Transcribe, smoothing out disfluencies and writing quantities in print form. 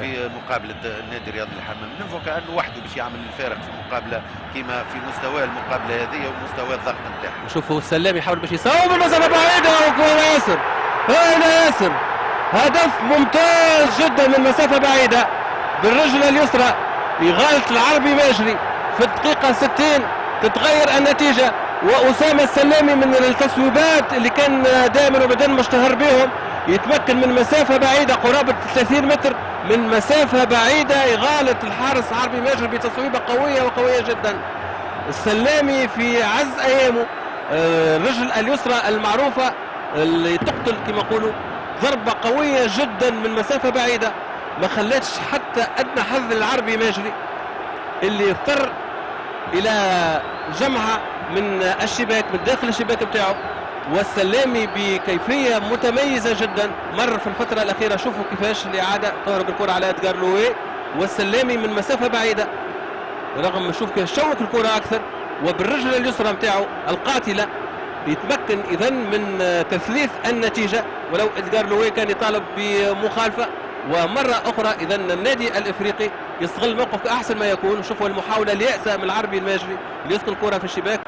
في مقابله النادي الرياضي الحمام. ننظر كانه وحده باش يعمل الفارق في المقابله كما في مستوى المقابله هذه ومستوى الضغط نتاعها. شوفوا السلامي يحاول باش يصوب المسافه بعيده وكره ياسر. هنا ياسر هدف ممتاز جدا من مسافه بعيده بالرجل اليسرى إغالة العربي ماجري في الدقيقة 60 تتغير النتيجة. وأسامة السلامي من التصويبات اللي كان دائما وابدا مشتهر بهم يتمكن من مسافة بعيدة قرابة 30 متر من مسافة بعيدة إغالة الحارس عربي ماجري بتصويبة قوية وقوية جدا. السلامي في عز أيامه الرجل اليسرى المعروفة اللي تقتل كما يقولوا ضربة قوية جدا من مسافة بعيدة ما خلتش حتى أدنى حظ العربي ماجري اللي اضطر إلى جمعها من الشباك من داخل الشباك بتاعه. والسلامي بكيفية متميزة جدا مر في الفترة الأخيرة. شوفوا كيفاش الإعادة طارق الكرة على إدغار لوي والسلامي من مسافة بعيدة رغم شوف كيف شوك الكرة أكثر وبالرجل اليسرى بتاعه القاتلة يتمكن إذن من تثليث النتيجة ولو إدغار لوي كان يطالب بمخالفة. ومرة أخرى إذن النادي الإفريقي يستغل الموقف أحسن ما يكون. شوفوا المحاولة اليائسة من العربي الماجري اللي يسقط الكرة في الشباك